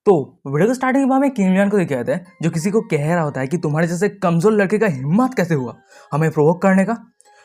तो वीडियो के स्टार्टिंग में हमें किंग लियन को दिखाते हैं जो किसी को कह रहा होता है कि तुम्हारे जैसे कमजोर लड़के का हिम्मत कैसे हुआ हमें प्रोवोक करने का।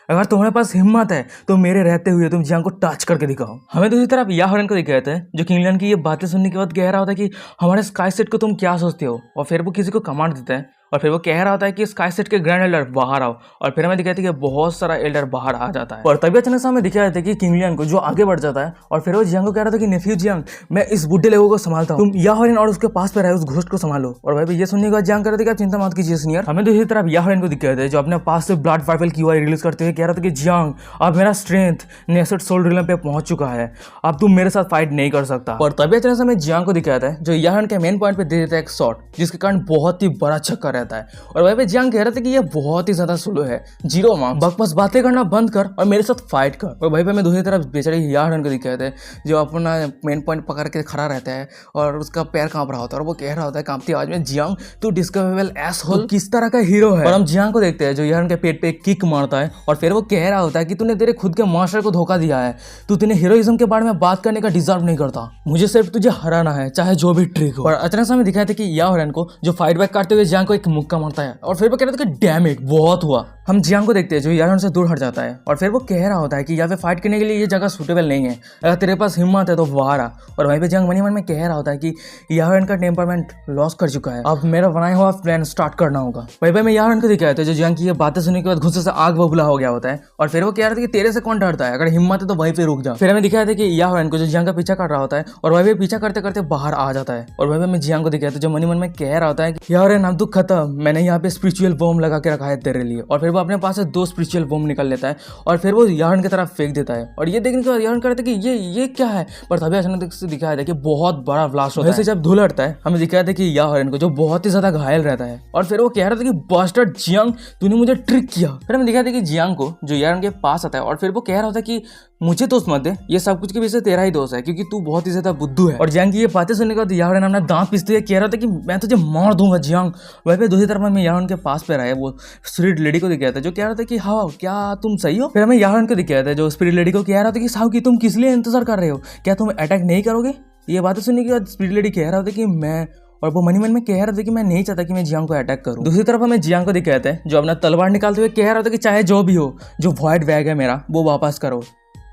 अगर तुम्हारे पास हिम्मत है तो मेरे रहते हुए तुम जियांग को टच करके दिखाओ। हमें दूसरी तरफ या हॉर्न को दिखाते हैं जो किंग लियन की ये बातें सुनने के बाद कह रहा होता है कि हमारे स्काई सेट को तुम क्या सोचते हो, और फिर वो किसी को कमांड देता है और फिर वो कह रहा होता है कि स्काई सेट के ग्रैंड एल्डर बाहर आओ, और फिर हमें दिखाते हैं कि बहुत सारा एल्डर बाहर आ जाता है। और तभी अचानक से हमें दिखाया जाता है कि किंग लियन को जो आगे बढ़ जाता है और फिर वो जियांग को कह रहा था कि नेफ्यू जियांग मैं इस बुढ़े लोगों को संभालता हूँ, तुम या हॉर्न और उसके पास पे रहे उस घोस्ट को संभालो। और भाई ये सुनने के बाद जियांग कह रहा था कि आप चिंता मत कीजिए सीनियर। हमें दूसरी तरफ या हॉर्न को दिखाते हैं जो अपने पास से ब्लड वाइफल की रिलीज करते हुए कह रहा था कि जियांग अब मेरा स्ट्रेंथ नेसेट सोल रिलम पे पहुंच चुका है, अब तुम मेरे साथ फाइट नहीं कर सकता। और तभी अचानक से हमें जियांग को दिखाता है जो या हॉर्न के मेन पॉइंट पे दे देता है एक शॉट जिसके कारण बहुत ही बड़ा छक्का रहता है। और भाई जियांग कह रहे थे कि ये बहुत ही ज्यादा स्लो है, जीरो मार्क्स, बकवास बातें करना बंद कर और मेरे साथ फाइट कर। और भाई मैं दूसरी तरफ बेचारे या हॉर्न को दिखाते हैं जो अपना मेन पॉइंट पकड़ के खड़ा रहता है और उसका पैर कांप रहा होता है और वो कह रहा होता है कांपती आवाज में, जियांग तू डिस्कवरेबल एसहोल किस तरह का हीरो है। और हम जियांग को देखते हैं जो या हॉर्न के पेट पे किक मारता है और फिर वो कह रहा होता है कि तूने तेरे खुद के मास्टर को धोखा दिया है, तू तेने हीरोइज्म के बारे में बात करने का डिजर्व नहीं करता, मुझे सिर्फ तुझे हराना है चाहे जो भी ट्रिक हो। और अचानक से हमें दिखाया था कि या हॉर्न को जो फाइट बैक करते हुए जियांग को एक मुक्का मारता है और फिर वो कह रहा था कि डैम इट बहुत हुआ। हम जियांग को देखते हैं जो या हॉर्न से दूर हट जाता है और फिर वो कह रहा होता है कि यहाँ पे फाइट करने के लिए ये जगह सूटेबल नहीं है, अगर तेरे पास हिम्मत है तो बाहर आ। और वहीं पे जियांग मनी मन में कह रहा होता है कि या हॉर्न का टेम्परमेंट लॉस कर चुका है, अब मेरा बनाया हुआ प्लान स्टार्ट करना होगा। वहीं पे मैं या हॉर्न को दिखाया था जो जियांग की ये बातें सुनने के बाद गुस्से से आग बबूला हो गया होता है और फिर वो कह रहा था कि तेरे से कौन डरता है, अगर हिम्मत है तो वहीं पे रुक जा। फिर हमें दिखाया था कि या हॉर्न को जो जियांग का पीछा कर रहा होता है और वहीं पे पीछा करते करते बाहर आ जाता है। और वहीं पे मैं जियांग को दिखाया था जो मनी मन में कह रहा होता है कि या हॉर्न अब तू खत्म, मैंने यहाँ पे स्पिरिचुअल बॉम्ब लगा के रखा है तेरे लिए। और फिर वो अपने पास से 2 स्पिरिचुअल बॉम्ब निकल लेता है और फिर वो या हॉर्न की तरफ फेंक देता है। और ये देखने के बाद या हॉर्न कहता है कि ये क्या है, पर तभी अचानक से दिखाया था कि बहुत बड़ा ब्लास्ट होता है। वैसे जब धूल हटता है हमें दिखाया था कि या हॉर्न को जो बहुत ही ज्यादा घायल रहता है और फिर वो कह रहा था कि बास्टर्ड जियांग तूने मुझे ट्रिक किया। फिर हमें दिखाया था कि जियांग को जो या हॉर्न के पास आता है और फिर वो कह रहा होता है कि मुझे दोस्त मत दे, ये सब कुछ के पीछे तेरा ही दोस्त है क्योंकि तू बहुत ही ज्यादा बुद्धू है। और जियांग की ये बातें सुनने के बाद या हॉर्न अपना दांत पीसते हुए कह रहा था कि मैं तुझे मार दूंगा जियांग। वहीं पे दूसरी तरफ हमें या हॉर्न के पास पे रहा वो स्पिरिट लेडी को दिखाया था जो कह रहा था कि हाँ क्या तुम सही हो। फिर हमें या हॉर्न को दिखाया था जो स्पिरिट लेडी को कह रहा था कि साहब की तुम किस लिए इंतजार कर रहे हो, क्या तुम अटैक नहीं करोगे। ये बातें सुनने के बाद स्पिरिट लेडी कह रहा था कि मैं, और वो मनी मन में कह रहा था कि मैं नहीं चाहता कि मैं जियांग को अटैक करूं। दूसरी तरफ हमें जियांग को दिखाते हैं जो अपना तलवार निकालते हुए कह रहा था कि चाहे जो भी हो, जो वॉइड बैग है मेरा वो वापस करो,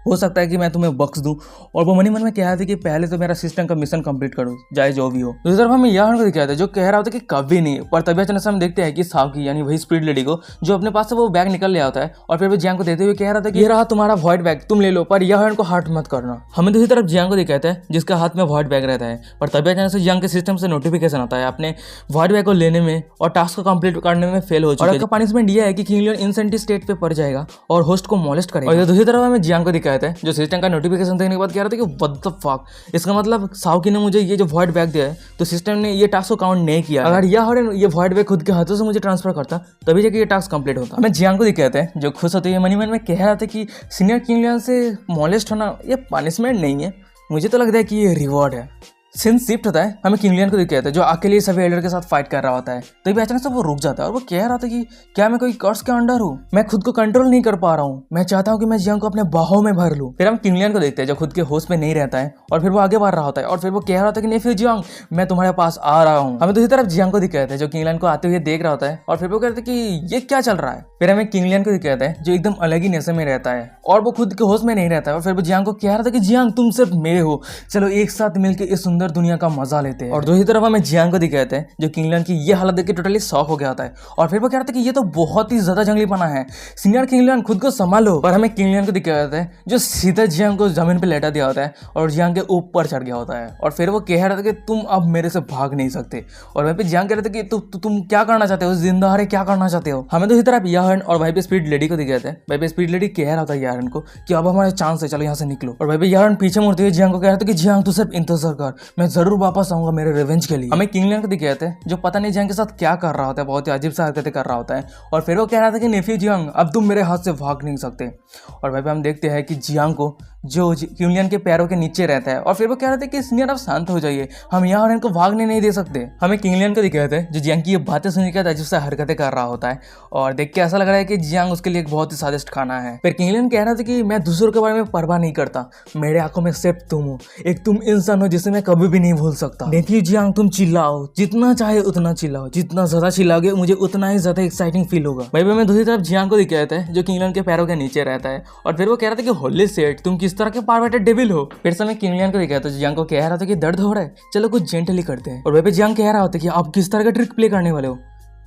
हो सकता है कि मैं तुम्हें बख्श दूं। और वो मनी मन में कह रहा था कि पहले तो मेरा सिस्टम का मिशन कंप्लीट करो चाहे जो भी हो। दूसरी तरफ हमें या हॉर्न को दिखाया था जो कह रहा होता है कि कभी नहीं, पर तभी अचानक से हम देखते हैं कि सावकी यानी वही स्पिरिट लेडी को जो अपने पास से वो बैग निकल लिया होता है और फिर वो जियांग को देते हुए कह रहा था कि ये रहा तुम्हारा वॉइड बैग, तुम ले लो, पर या हॉर्न को हर्ट मत करना। हमें दूसरी तरफ जियांग को दिखाते हैं जिसका हाथ में वॉइड बैग रहता है, पर तभी अचानक से जियांग के सिस्टम से नोटिफिकेशन आता है अपने वॉइड बैग को लेने में और टास्क को कंप्लीट करने में फेल हो चुका है। इसका पनिशमेंट ये है कि किंग लियन इंसेंटिव स्टेट पे पड़ जाएगा और होस्ट को मॉलेस्ट करेगा। और दूसरी तरफ हमें जियांग को दिखाते हैं जो सिस्टम का नोटिफिकेशन देखने के बाद कह रहा था कि व्हाट द फक, इसका मतलब सावकी ने मुझे ये जो वॉइड बैग दिया है तो सिस्टम ने ये टास्क को काउंट नहीं किया। अगर या हॉर्न ये वॉइड बैग खुद के हाथों से मुझे ट्रांसफर करता तभी जाके ये टास्क कंप्लीट होता। हमें जियांग को दिखाते हैं जो खुश होते हैं मनी मन में कह रहा था कि सीनियर किंग लियन से मॉलेस्ट होना ये पनिशमेंट नहीं है, मुझे तो लगता है कि ये रिवॉर्ड है। सीन शिफ्ट होता है हमें किंग लियन को दिखाते हैं जो अकेले सभी एल्डर के साथ फाइट कर रहा होता है। तो भी अचानक से वो रुक जाता है और वो कह रहा था कि क्या मैं कोई कर्स के अंडर हूँ, मैं खुद को कंट्रोल नहीं कर पा रहा हूँ, मैं चाहता हूँ कि मैं जियांग को अपने बाहों में भर लूँ। फिर हम किंग लियन को देखते हैं जो खुद के होश में नहीं रहता है और फिर वो आगे बढ़ रहा होता है और फिर वो कह रहा था कि नहीं फिर जियांग मैं तुम्हारे पास आ रहा हूँ। हमें दूसरी तरफ जियांग को दिखाते हैं जो किंग लियन को आते हुए देख रहा होता है और फिर वो कहते हैं कि ये क्या चल रहा है। फिर हमें किंग लियन को दिखाते हैं जो एकदम अलग ही नेशे में रहता है और वो खुद के होश में नहीं रहता है और फिर वो जियांग को कह रहा था कि जियांग तुम सिर्फ मेरे हो, चलो एक साथ मिलकर इस सुंदर दुनिया का मजा लेते हैं। और दूसरी तरफ हमें जियांग को दिखाते हैं जो किंग लियन की ये हालत देख के टोटली शॉक हो गया होता है और फिर वो कह रहा था कि ये तो बहुत ही ज्यादा जंगलीपना है, सीनियर किंग लियन खुद को संभालो। पर हमें किंग लियन को दिखाते हैं जो सीधा जियांग को जमीन पे लेटा दिया होता है और जियांग के ऊपर चढ़ गया होता है और फिर वो कह रहा था कि तुम अब मेरे से भाग नहीं सकते। और वहीं पे जियांग कह रहा था कि तुम क्या करना चाहते हो, जिंदा रहे क्या करना चाहते हो। हमें दूसरी तरफ या हॉर्न और वहीं पे स्पिरिट लेडी को दिखाते हैं। वहीं पे स्पिरिट लेडी कह रहा था या हॉर्न को कि अब हमारा चांस है, चलो यहाँ से निकलो। और वहीं पे या हॉर्न पीछे मुड़ते हुए जियांग को कह रहा था कि जियांग तू सिर्फ इंतजार कर, मैं जरूर वापस आऊंगा मेरे रिवेंज के लिए। हमें किंग लियन को दिखाते हैं जो पता नहीं जियांग के साथ क्या कर रहा होता है, बहुत ही अजीब सा हरकतें कर रहा होता है और फिर वो कह रहा था कि नेफ्यू जियांग अब तुम मेरे हाथ से भाग नहीं सकते। और वहीं पे हम देखते हैं कि जियांग को जो किंगलियन के पैरों के नीचे रहता है। और फिर वो कह रहे थे कि सीनियर आप शांत हो जाइए, हम यहाँ और इनको भागने नहीं दे सकते। हमें किंगलियन को दिखाते हैं जो जियांग की ये बातें सुन के अजीब सा हरकतें कर रहा होता है और देख के ऐसा लग रहा है कि जियांग उसके लिए एक बहुत ही स्वादिष्ट खाना है। फिर किंगलियन कह रहा था कि मैं दूसरों के बारे में परवाह नहीं करता, मेरे आंखों में सिर्फ तुम हो, एक तुम इंसान हो जिसे मैं कभी भी नहीं भूल सकता। देखिए जियांग, तुम चिल्लाओ जितना चाहे उतना चिल्लाओ, जितना ज्यादा चिल्लाओगे मुझे उतना ही ज्यादा एक्साइटिंग फील होगा। भाई मैं दूसरी तरफ जियांग को दिखाता है जो किंगलियन के पैरों के नीचे रहता है और फिर वो कह रहा था कि होली सेठ तुम किस तरह के पार्वेटेड डेविल हो। फिर समय किंगलियन को दिखाता है जियांग को कह रहा था कि दर्द हो रहा है, चलो कुछ जेंटली करते हैं। और वही पे जियांग कह रहा होता है कि आप किस तरह का ट्रिक प्ले करने वाले हो।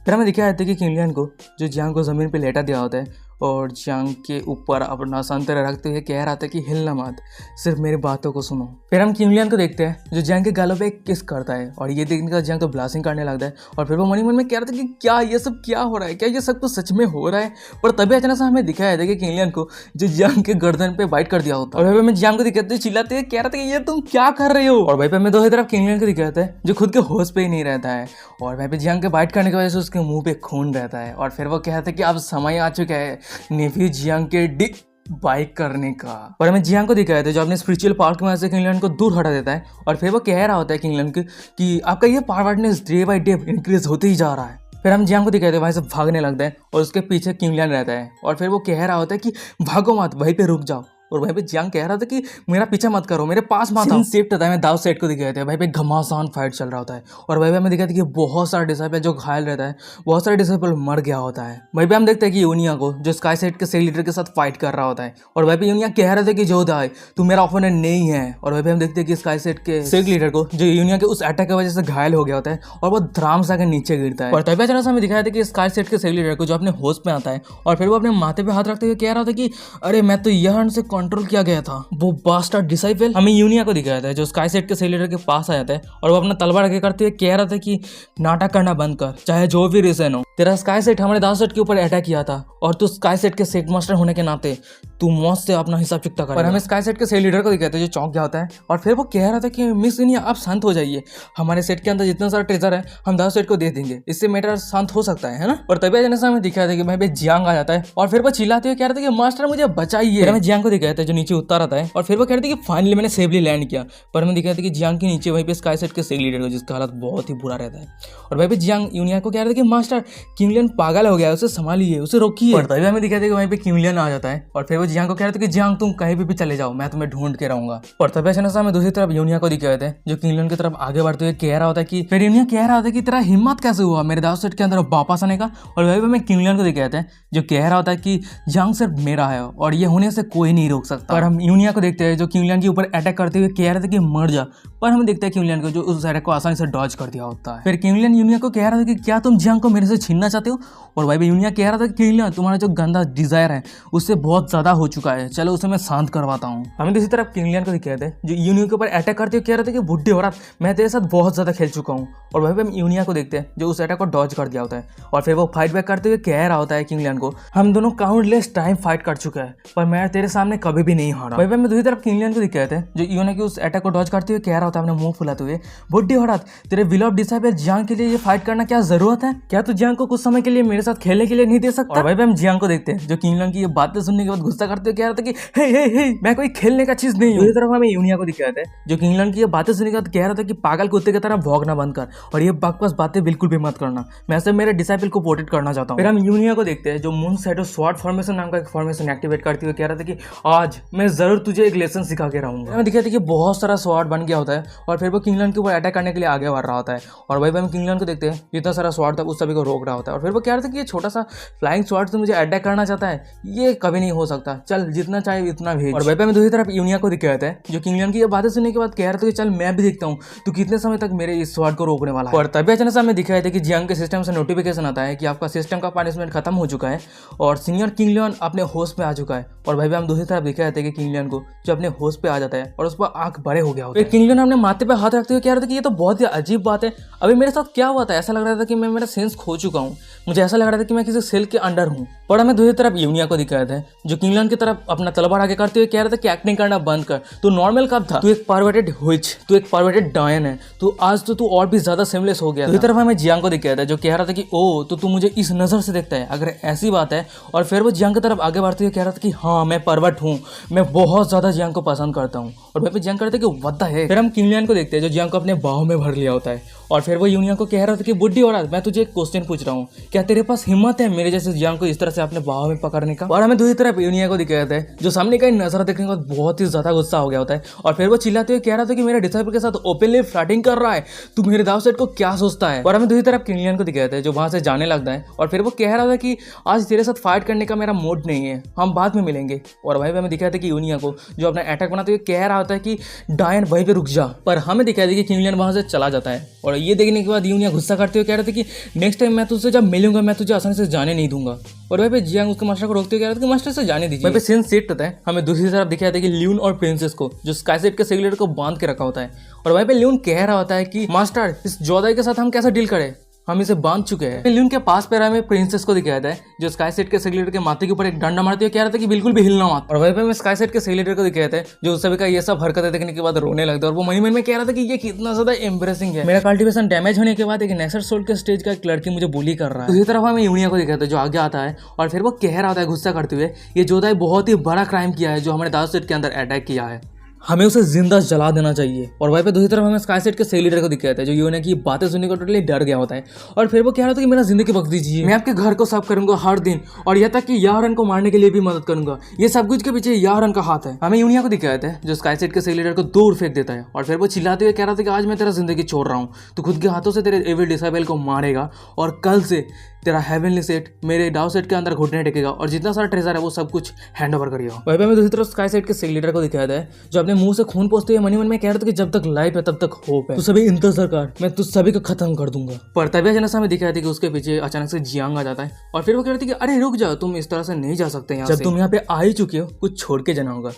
फिर हमें दिखाया जाता है कि किंगलियन को जो जियांग को जमीन पे लेटा दिया होता है और जियांग के ऊपर अपना संतरा रखते हुए कह रहा था कि हिलना मत, सिर्फ मेरी बातों को सुनो। फिर हम किंगलियन को देखते हैं जो जियांग के गालों पे किस करता है और ये देखने का जियांग तो ब्लास्टिंग करने लगता है और फिर वो मन ही मन में कह रहा था कि क्या ये सब क्या हो रहा है, क्या ये सब तो सच में हो रहा है। पर तभी अचानक से हमें दिखाया था कि किंगलियन को जो जियांग के गर्दन पे बाइट कर दिया होता है और भाई मैं जियांग को दिखाते चिल्लाते हुए कह रहा था कि ये तुम क्या कर रहे हो। और भाई पे हमें दूसरी तरफ किंगलियन को दिखाता है जो खुद के होश पे ही नहीं रहता है और भाई पे जियांग के बाइट करने की वजह से उसके मुंह पे खून रहता है और फिर वो कहता है कि अब समय आ चुका है नेफी जियांग के बाइक करने का। और हमें जियांग को दिखाया था जो अपने स्पिरिचुअल पावर की वजह से किंगलियन को दूर हटा देता है और फिर वो कह रहा होता है किंगलियन कि आपका ये पावरनेस डे बाई डे इंक्रीज होते ही जा रहा है। फिर हम जियांग को दिखाते हैं वहीं से भागने लगता है और उसके पीछे किंगलियन रहता है और फिर वो कह रहा होता है कि भागो मत, वहीं पे रुक जाओ। और भाई पे जियांग कह रहा था कि मेरा पीछा मत करो, मेरे पास मत आओ। सेफ्ट होता है, मैं दाव सेट को दिखाते हैं भाई पे घमासान फाइट चल रहा होता है और भाई पे हमें दिखाते हैं कि बहुत सारा डिसाइपल जो घायल रहता है, बहुत सारे डिसाइपल मर गया होता है। भाई पे हम देखते हैं कि यूनिया को जो स्काई सेट के सेल लीडर के साथ फाइट कर रहा होता है और भाई पे यूनिया कह रहे थे कि जो दाई तू मेरा ओपोनेंट नहीं है। और भाई पे हम देखते हैं कि स्काई सेट के सेल लीडर को जो यूनिया के उस अटैक की वजह से घायल हो गया होता है और वो धराम सा के नीचे गिरता है। और तभी अचानक हमें दिखाया था कि स्काई सेट के सेल लीडर को जो अपने होश में आता है और फिर वो अपने माथे पे हाथ रखते हुए कह रहा था कि अरे मैं तो यह से कंट्रोल किया गया था। वो बास्टर्ड डिसाइपल हमें यूनिया को दिखाया था जो स्काई सेट के सेल लीडर के पास आ जाता है और वो अपना तलवार आगे करते हुए कह रहा था कि नाटक करना बंद कर, चाहे जो भी रीजन हो। तेरा स्काई सेट हमारे दाव सेट के ऊपर अटैक किया था और तू स्काई सेट के सेट मास्टर होने के नाते तू मौत से अपना हिसाब चुकता कर। और हमें स्काई सेट के सेल लीडर को दिखाते हैं जो चौंक गया होता है और फिर वो कह रहा था कि मिस यूनिया आप शांत हो जाइए, हमारे सेट के अंदर जितना सारा ट्रेजर है हम दाव सेट को दे देंगे, इससे मैटर शांत हो सकता है ना। और तभी अचानक से हमें दिखाया था कि भाई जियांग आ जाता है और फिर वो चिल्लाते हुए कह रहा था कि मास्टर मुझे बचाइए। हमें जियांग को दिखाया था जो नीचे उतर आता है और फिर वो कह रहे थे कि फाइनली मैंने सेफली लैंड किया। पर हमें दिखाया था कि जियांग के नीचे वहीं पे स्काई सेट के सेल लीडर जिसका हालत बहुत ही बुरा रहता है और भाई पे जियांग यूनिया को कह रहे थे कि मास्टर किंगलियन पागल हो गया है, उसे संभालिए, उसे रोकिए। और तभी हमें दिखाया था कि वहीं पे किंगलियन आ जाता है और फिर वो जियांग को कह रहे थे कि जियांग तुम कहीं भी चले जाओ, मैं तुम्हें ढूंढ के रहूंगा। और तभी अचानक से हमें दूसरी तरफ यूनिया को दिखाए थे जो किंगलियन की तरफ आगे बढ़ते हुए कह रहा होता है कि फिर यूनिया कह रहा होता है कि तेरा हिम्मत कैसे हुआ मेरे दाव सेट के अंदर वापस आने का। और वहीं पे हमें किंगलियन को दिखाते हैं जो कह रहा होता है कि जियांग सिर्फ मेरा है और ये होने से कोई नहीं रोक सकता। और हम यूनिया को देखते हैं जो किंगलियन के ऊपर अटैक करते हुए कह रहे थे कि मर जा, पर हम देखते हैं किंगलियन को जो उस अटैक को आसानी से डॉज कर दिया होता है। फिर किंगलियन यूनिया को कह रहा था कि क्या तुम जियांग को मेरे से छीनना चाहते हो। और भाई यूनिया कह रहा था कि किंगलियन तुम्हारा जो गंदा डिजायर है उससे बहुत ज्यादा हो चुका है, चलो उसे मैं शांत करवाता हूँ। हमें दूसरी तरफ किंगलियन को दिखाते हैं जो यूनिया के ऊपर अटैक करते हुए कह रहे थे कि बुढ़े हो रहा मैं तेरे साथ बहुत ज्यादा खेल चुका हूँ। और भाई हम यूनिया को देखते हैं जो उस अटैक को डॉज कर दिया होता है और फिर वो फाइट बैक करते हुए कह रहा होता है किंगलियन को हम दोनों काउंटलेस टाइम फाइट कर चुके हैं पर मैं तेरे सामने कभी भी नहीं हारा। भाई मैं दूसरी तरफ किंगलियन को दिखाते हैं जो यूनिया के उस अटैक को डॉज करते हुए कह रहा होता है अपने मुंह फुलाते हुए बुढ़े हो रहा तेरे विल ऑफ डिसाइपल जियांग के लिए ये फाइट करना क्या जरूरत है, क्या तू जियांग को कुछ समय के लिए मेरे साथ खेलने के लिए नहीं दे सकता। और भाई हम जियांग को देखते हैं जो किंगलियन की ये बातें सुनने के बाद गुस्सा करते हुए कह रहा था कि हे हे हे मैं कोई खेलने का चीज नहीं हूँ। दूसरी तरफ हमें यूनिया को दिखाते हैं जो किंगलियन की ये बातें सुनने के बाद कह रहा था कि पागल कुत्ते की तरह भौंकना बंद कर और ये बकवास बातें बिल्कुल भी मत करना, मैं सिर्फ मेरे डिसाइपल को प्रोटेक्ट करना चाहता हूँ। फिर हम यूनिया को देखते हैं जो मून शैडो स्वॉर्ड फॉर्मेशन नाम का एक फॉर्मेशन एक्टिवेट करते हुए कह रहा था कि आज मैं जरूर तुझे एक लेसन सिखा के रहूंगा। हमें दिखाया था कि बहुत सारा स्वॉर्ड बन गया होता है और फिर वो किंगलियन के ऊपर अटैक करने के लिए आगे बढ़ रहा होता है। और भाई हम किंगलियन को देखते हैं जितना सारा स्वॉर्ड था उस सभी को रोक रहा होता है और फिर वो कह रहा था कि ये छोटा सा फ्लाइंग स्वॉर्ड से मुझे अटैक करना चाहता है, ये कभी नहीं हो सकता, चल जितना चाहे इतना भेज। और भाई में दूसरी तरफ यूनिया को दिखाते हैं जो किंगलियन की ये बातें सुनने के बाद कह रहा था कि चल मैं भी देखता हूँ तू कितने समय तक मेरे इस स्वॉर्ड को रोकने वाला है। और तभी अचानक हमें दिखाया था कि जियांग के सिस्टम से नोटिफिकेशन आता है कि आपका सिस्टम का पनिशमेंट खत्म हो चुका है और सीनियर किंगलियन अपने होश पे आ चुका है। और भाई हम दूसरी तरफ दिखाए थे कि किंगलियन को जो अपने होश पे आ जाता है और उस पर आंख बड़े हो गया होता है। किंगलियन अपने माथे पे हाथ रखते हुए कह रहे थे कि ये तो बहुत ही अजीब बात है, अभी मेरे साथ क्या हुआ था। ऐसा लग रहा था कि मैं मेरा सेंस खो चुका हूँ, मुझे ऐसा लग रहा था कि मैं किसी सेल के अंडर हूँ। और हमें दूसरी तरफ यूनिया को दिखाया था जो किंगलैंड की तरफ अपना तलवार आगे करते हुए कह रहा था कि एक्टिंग करना बंद कर, तू नॉर्मल कब था, तू एक परवर्टेड हुइच, तू एक परवर्टेड डायन है, तू आज तो तू और भी ज्यादा सेमलेस हो गया। दूसरी तरफ हमें जियांग को दिखाया था जो कह रहा था कि ओ तो तू मुझे इस नजर से देखता है, अगर ऐसी बात है। और फिर वो जियांग की तरफ आगे बढ़ते हुए कह रहा था कि हाँ मैं परवर्ट हूँ, मैं बहुत ज्यादा जियांग को पसंद करता हूँ। और वहीं पे जियांग कहते कि व्हाट द हेक। फिर हम किंगलैंड को देखते हैं जो जियांग को अपने बाहों में भर लिया होता है। और फिर वो यूनिया को कह रहा था कि बुड्ढी औरत, मैं तुझे एक क्वेश्चन पूछ रहा हूँ, क्या तेरे पास हिम्मत है मेरे जैसे जियांग को इस तरह से अपने बाहों में पकड़ने का। और हमें दूसरी तरफ यूनिया को दिखाया था जो सामने का नजारा देखने के बाद बहुत ही ज्यादा गुस्सा हो गया होता है। और फिर वो चिल्लाते हुए कह रहा था कि मेरे डिसाइपल के साथ ओपनली फ्लर्टिंग कर रहा है, तू मेरे दाव सेट को क्या सोचता है। और हमें दूसरी तरफ किंगलैंड को दिखाया था जो वहां से जाने लगता है। और फिर वो कह रहा था कि आज तेरे साथ फाइट करने का मेरा मूड नहीं है, हम बाद में मिलेंगे। और वहीं पे हमें दिखाया था कि यूनिया को जो अपना अटैक बनाते हुए कह रहा होता है कि डायन वहीं पे रुक जा, पर हमें दिखाया था कि किंगलैंड वहां से चला जाता है। और ये देखने के बाद यूनिया गुस्सा करते हुए कह रहे थे कि नेक्स्ट टाइम मैं तुझसे जब मिलूंगा मैं तुझे आसानी से जाने नहीं दूंगा। और वहीं पे जियांग उसके मास्टर को रोकते हुए कह रहा था कि मास्टर से जाने दीजिए। वहीं पे सीन सेट होता है, हमें दूसरी तरफ दिखाया था कि ल्यून और प्रिंसेस को जो स्काईसेट के सिगरेट को बांध के रखा होता है। और वहीं पे ल्यून कह रहा होता है कि मास्टर इस जोदाई के साथ हम कैसे डील करें, हम इसे बांध चुके हैं। ल्यून के पास पैरा में प्रिंसेस को दिखाया था जो स्काईसेट के सेक्रेटरी के माथे के ऊपर एक डंडा मारते हुए कह रहा था कि बिल्कुल भी हिलना मत। और वहीं पे मैं स्काईसेट के सेक्रेटरी को दिखाया था जो उस सभी का ये सब हरकतें देखने के बाद रोने लगता है। और वो मन में कह रहा था कि ये कितना ज्यादा एम्ब्रेसिंग है, मेरा कल्टिवेशन डैमेज होने के बाद एक नेक्सट सोल के स्टेज का एक लड़की मुझे बुली कर रहा है। दूसरी तरफ हमें यूनिया को दिखाता है जो आगे आता है और फिर वो कह रहा होता है गुस्सा करते हुए ये जोदाई बहुत ही बड़ा क्राइम किया है जो हमारे दाव सेट के अंदर अटैक किया है, हमें उसे जिंदा जला देना चाहिए। और वहीं पे दूसरी तरफ हमें स्काईसेट के सेल लीडर को दिखाता है जो यूनिया की बातें सुनने को टोटली डर गया होता है। और फिर वो कह रहा था कि मेरा जिंदगी बख्श दीजिए, मैं आपके घर को साफ करूंगा हर दिन और यह तक कि यारन को मारने के लिए भी मदद करूंगा, ये सब कुछ के पीछे यारन का हाथ है। हमें यूनिया को दिखाता है जो स्काईसेट के सेल लीडर को दूर फेंक देता है। और फिर वो चिल्लाते हुए कह रहा था कि आज मैं तेरा जिंदगी छोड़ रहा हूँ, तो खुद के हाथों से तेरे एविल डिसाइबल को मारेगा और कल से तेरा हेवनली सेट मेरे डाउ सेट के अंदर घुटने टेकेगा और जितना सारा ट्रेजर है वो सब कुछ हैंड ओवर करेगा। वहीं पे मैं दूसरी तरफ स्काई सेट के सेल लीडर को दिखाया था जो अपने मुंह से खून पोंछते हुए मन में कह रहा था कि जब तक लाइफ है तब तक होप है, तो सभी इंतजार कर, मैं तुझ सभी को खत्म कर दूंगा। पर तभी अचानक से हमें दिखाया था कि उसके पीछे अचानक से जियांग आ जाता है और फिर वो कह रही थी कि अरे रुक जाओ, तुम इस तरह से नहीं जा सकते यहाँ से, जब तुम यहाँ पे आ ही चुके हो कुछ छोड़ के जाना होगा,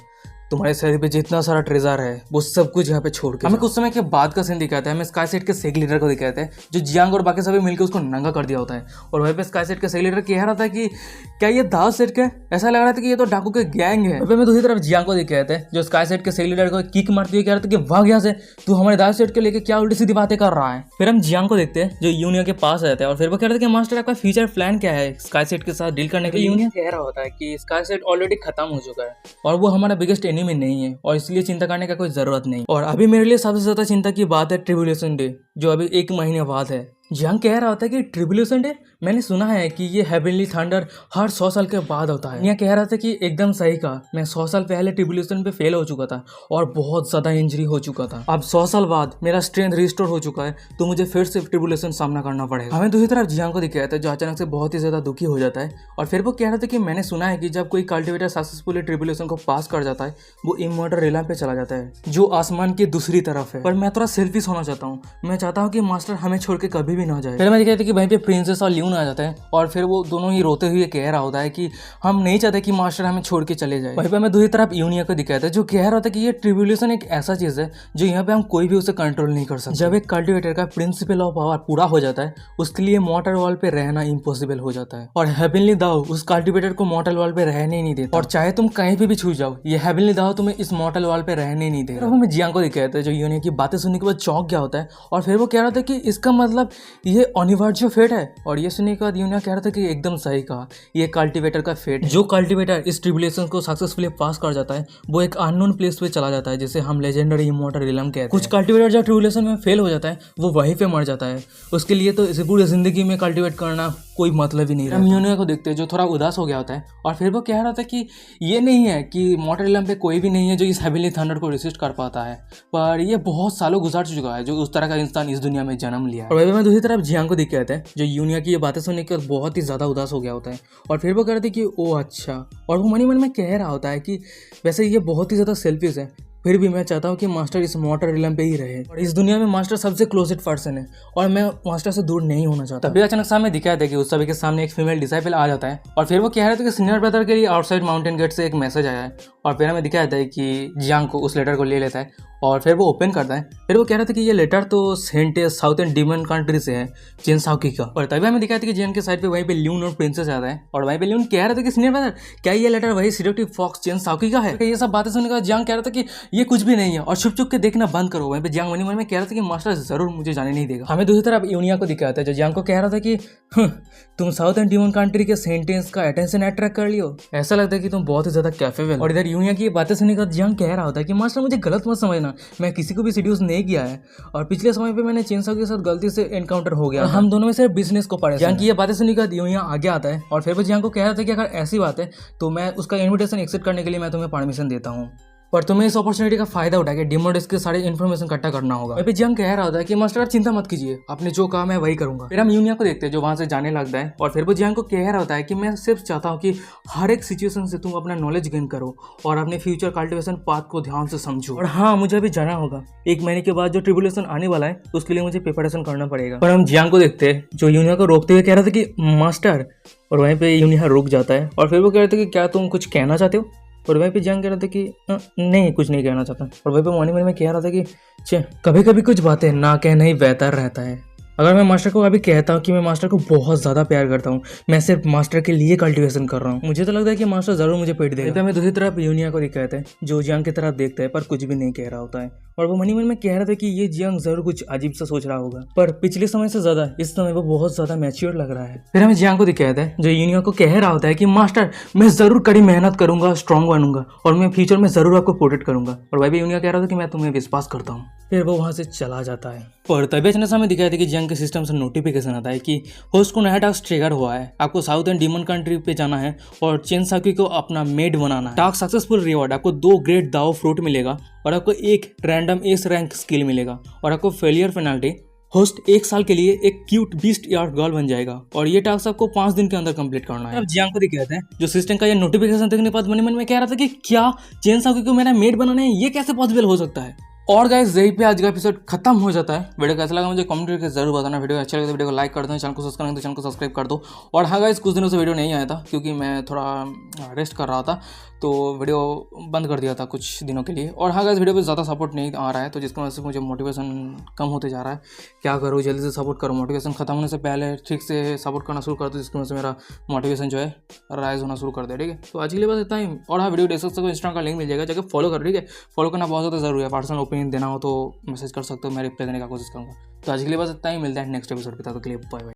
तुम्हारे शरीर पे जितना सारा ट्रेजर है वो सब कुछ यहाँ पे छोड़ के। हमें कुछ समय के बाद का सीन दिखाता है, हमें स्काईसेट के सेग लीडर को दिखाते हैं जो जियांग और बाकी सभी मिलकर उसको नंगा कर दिया होता है। और वहीं पे स्काईसेट के सेग लीडर कह रहा था कि क्या ये दाव सेट का, ऐसा लग रहा था कि ये तो डाकू के गैंग है। वहीं पे दूसरी तरफ जियांग को दिखाते हैं जो स्काईसेट के सेग लीडर को किक मारती हुई कह रहा था कि भाग यहाँ से, तू हमारे दाव सेट के लेके क्या उल्टी सीधी बातें कर रहा है। फिर हम जियांग को देखते हैं जो यूनिया के पास रहता है और फिर वो कह रहा था कि मास्टर आपका फ्यूचर प्लान क्या है स्काईसेट के साथ डील करने के लिए। यूनिया कह रहा होता है कि स्काईसेट ऑलरेडी खत्म हो चुका है और वो हमारा बिगेस्ट एनिमी नहीं है और इसलिए चिंता करने का कोई जरूरत नहीं। और अभी मेरे लिए सबसे ज्यादा चिंता की बात है ट्रिब्यूलेशन डे जो अभी 1 महीने बाद है। जियांग कह रहा होता है कि ट्रिब्यूलेशन डे, मैंने सुना है कि ये हेवनली थंडर हर 100 साल के बाद होता है। यह कह रहा था कि एकदम सही कहा, मैं 100 साल पहले ट्रिब्यूलेशन पे फेल हो चुका था और बहुत ज्यादा इंजरी हो चुका था, अब 100 साल बाद मेरा स्ट्रेंथ रिस्टोर हो चुका है तो मुझे फिर से ट्रिब्यूलेशन सामना करना पड़ेगा। हमें दूसरी तरफ जियांग को दिखाया था जो अचानक से बहुत ही ज्यादा दुखी हो जाता है और फिर वो कह रहा था कि मैंने सुना है कि जब कोई कल्टिवेटर सक्सेसफुली ट्रिब्यूलेशन को पास कर जाता है वो इमॉर्टल रिलम पे चला जाता है जो आसमान की दूसरी तरफ है। पर मैं थोड़ा सेल्फिश होना चाहता हूँ, मैं चाहता हूँ कि मास्टर हमें छोड़ के कभी भी ना जाए। फिर मैं कहते कि वहीं पे प्रिंसेस और ल्यून आ जाता है और फिर वो दोनों ही रोते हुए कह रहा होता है कि हम नहीं चाहते कि मास्टर हमें छोड़ के चले जाए। वहीं पे हमें दूसरी तरफ यूनिया को दिखाता है जो कह रहा था कि ये ट्रिब्यूलेशन एक ऐसा चीज है जो यहाँ पे हम कोई भी उसे कंट्रोल नहीं कर सकते। जब एक कल्टिवेटर का प्रिंसिपल ऑफ पावर पूरा हो जाता है उसके लिए मॉर्टल वर्ल्ड पे रहना इम्पॉसिबल हो जाता है और हेवनली दाव उस कल्टिवेटर को मॉर्टल वर्ल्ड पे रहने नहीं देता और चाहे तुम कहीं पे भी छू जाओ ये हेवनली दाव तुम्हें इस मॉर्टल वर्ल्ड पे रहने नहीं देगा। हमें जियांग को दिखाता है जो यूनिया की बातें सुनने के बाद चौंक गया होता है और फिर वो कह रहा था कि इसका मतलब ये अनिवार्य फेट है। और ये सुनने के बाद यूनिया कह रहा था कि एकदम सही कहा, ये कल्टिवेटर का फेट है। जो कल्टिवेटर इस ट्रिब्यूलेशन को सक्सेसफुली पास कर जाता है वो एक अननोन प्लेस पे चला जाता है जिसे हम लेजेंडरी इमॉर्टल रिलम कहते हैं। कुछ कल्टिवेटर जब ट्रिब्यूलेशन में फेल हो जाता है वो वहीं पे मर जाता है, उसके लिए तो इसे पूरी जिंदगी में कल्टिवेट करना कोई मतलब ही नहीं रहा। हम यूनिया को देखते हैं जो थोड़ा उदास हो गया होता है और फिर वो कह रहा था कि ये नहीं है कि मॉर्टल रिलम पे कोई भी नहीं है जो इस हेवनली थंडर को रेसिस्ट कर पाता है, पर ये बहुत सालों गुजार चुका है जो उस तरह का इंसान इस दुनिया में जन्म लिया है। और वही मैं दूसरी तरफ जियांग को दिखाते हैं जो यूनिया की ये बातें सुनने के बाद बहुत ही ज्यादा उदास हो गया होता है और फिर वो कह रहे थे कि ओ अच्छा, और वो मन में कह रहा होता है कि वैसे ये बहुत ही ज्यादा सेल्फिश है, फिर भी मैं चाहता हूँ कि मास्टर इस मॉर्टल रिलम पे ही रहे और इस दुनिया में मास्टर सबसे क्लोजेस्ट पर्सन है और मैं मास्टर से दूर नहीं होना चाहता। तभी अचानक सामने दिखाया था कि उस सभी के सामने एक फीमेल डिसाइपल आ जाता है और फिर वो कह रहे थे कि सीनियर ब्रदर के लिए आउटसाइड माउंटेन गेट से एक मैसेज आया है और फिर हमें दिखाया था कि जियांग को उस लेटर को ले लेता है और फिर वो ओपन करता है। फिर वो कह रहा था कि ये लेटर तो सेंट साउथ एंड डीमन कंट्री से है, चेन साउकी का। और तभी हमें दिखाया था कि जेन के साइड पे वहीं पे ल्यून और प्रिंसेस आता है और वहीं पे ल्यून कह रहा था कि सीनियर ब्रदर क्या ये लेटर वही सीक्रेटिव फॉक्स चेन साउकी का है। ये सब बातें सुनने का जियांग कह रहा था कि ये कुछ भी नहीं है और छुप छुप के देखना बंद करो। वहीं पे जियांग मनी मन में कह रहा था कि मास्टर जरूर मुझे जाने नहीं देगा। हमें दूसरी तरफ यूनिया को दिखाया था जो जियांग को कह रहा था कि तुम साउथ एंड डीमन कंट्री के सेंटेंस का अटेंशन अट्रैक्ट कर लियो, ऐसा लगता है कि तुम बहुत ही ज्यादा कैपेबल। और इधर यूनिया की बातें सुनने का जियांग कह रहा होता है कि मास्टर मुझे गलत मत समझना, मैं किसी को भी सीड्यूस नहीं किया है और पिछले समय पे मैंने चेनसॉ के साथ गलती से एनकाउंटर हो गया, हम दोनों में सिर्फ बिजनेस को पड़े। जियांग की ये बातें सुनने का यूनिया आगे आता है और फिर वो जियांग को कह रहा था कि अगर ऐसी बात है तो मैं उसका इन्विटेशन एक्सेप्ट करने के लिए मैं तुम्हें परमिशन देता हूँ, पर तुम्हें इस अपॉर्चुनिटी का फायदा उठा के डिमोडिस के सारे इन्फॉर्मेशन इकट्ठा करना होगा। वहीं पे जियांग कह रहा होता है कि मास्टर आप चिंता मत कीजिए, आपने जो कहा मैं वही करूंगा। फिर हम यूनिया को देखते हैं जो वहां से जाने लगता है और फिर वो जियांग को कह रहा होता है कि मैं सिर्फ चाहता हूँ कि हर एक सिचुएशन से तुम अपना नॉलेज गेन करो और अपने फ्यूचर कल्टिवेशन पाथ को ध्यान से समझो। और हाँ, मुझे अभी जाना होगा, 1 महीने के बाद जो ट्रिब्यूलेशन आने वाला है उसके लिए मुझे प्रिपरेशन करना पड़ेगा। पर हम जियांग को देखते हैं जो यूनिया को रोकते हुए कह रहा था कि मास्टर, और वहीं पे यूनिया रुक जाता है और फिर वो कह रहे थे कि क्या तुम कुछ कहना चाहते हो। और वहीं पे जियांग कह रहा था कि नहीं, कुछ नहीं कहना चाहता। और वहीं पे मनी मन में कह रहा था कि कभी कभी कुछ बातें ना कहना ही बेहतर रहता है। अगर मैं मास्टर को अभी कहता हूँ कि मैं मास्टर को बहुत ज़्यादा प्यार करता हूँ, मैं सिर्फ मास्टर के लिए कल्टीवेशन कर रहा हूँ, मुझे तो लगता है कि मास्टर ज़रूर मुझे पेट देगा। मैं दूसरी तरफ यूनिया को दिखाते हैं जो जियांग की तरफ देखता है पर कुछ भी नहीं कह रहा होता है। और वो मनी मन में कह रहा था कि ये जियांग जरूर कुछ अजीब सा सोच रहा होगा, पर पिछले समय से ज्यादा इस समय वो बहुत ज्यादा मैच्योर लग रहा है। फिर हमें जियांग को दिखाता है जो यूनिया को कह रहा होता है कि मास्टर मैं जरूर कड़ी मेहनत करूंगा, स्ट्रांग बनूंगा और मैं फ्यूचर में जरूर आपको प्रोटेक्ट करूंगा। और वही भी यूनिया कह रहा था कि मैं तुम्हें विश्वास करता हूँ। फिर वो वहां से चला जाता है और तभी अचानक हमें दिखाया था कि जियांग के सिस्टम से नोटिफिकेशन आता है कि होस्ट को नया टास्क ट्रिगर हुआ है, आपको साउथ एंड डीमन कंट्री पे जाना है और चेन साउकी को अपना मेड बनाना है। टास्क सक्सेसफुल रिवॉर्ड, आपको 2 ग्रेट दाओ फ्रूट मिलेगा और आपको 1 रैंडम एस रैंक स्किल मिलेगा और आपको फेलियर पेनाल्टी, होस्ट 1 साल के लिए एक क्यूट बीस्ट यार्ड गर्ल बन जाएगा और ये टास्क आपको 5 दिन के अंदर कंप्लीट करना है। अब जियांग को दिखाते हैं जो सिस्टम का ये नोटिफिकेशन देखने के बाद मन में कह रहा था कि क्या चेन साउकी को मेरा मेड बनाना है, ये कैसे पॉसिबल हो सकता है। और गाइस यहीं पे आज का एपिसोड खत्म हो जाता है। वीडियो कैसा लगा मुझे कमेंट करके जरूर बताना। वीडियो अच्छा लगे तो वीडियो को लाइक कर दो, चैनल को सब्सक्राइब नहीं तो चैनल को सब्सक्राइब कर दो। और हाँ गाइस, कुछ दिनों से वीडियो नहीं आया था क्योंकि मैं थोड़ा रेस्ट कर रहा था तो वीडियो बंद कर दिया था कुछ दिनों के लिए। और हाँ गाइस, वीडियो पे ज़्यादा सपोर्ट नहीं आ रहा है तो जिसकी वजह से मुझे मोटिवेशन कम होते जा रहा है। क्या करूँ, जल्दी से सपोर्ट करो, मोटिवेशन खत्म होने से पहले ठीक से सपोर्ट करना शुरू कर दो जिसकी वजह से मेरा मोटिवेशन जो है राइज होना शुरू कर दे। ठीक है, तो आज के लिए बस इतना ही। और हाँ, वीडियो डिस्क्रिप्शन को इंस्टाग्राम का लिंक मिल जाएगा, जाकर फॉलो करो। ठीक है, फॉलो करना बहुत ज़्यादा जरूरी है। पर्सनल ओपिनियन देना हो तो मैसेज कर सकते हो, मैं रिप्लाई देने का कोशिश करूँगा। तो आज के लिए बस इतना ही, मिलता है नेक्स्ट एपिसोड पे, तब तक के लिए बाय बाय।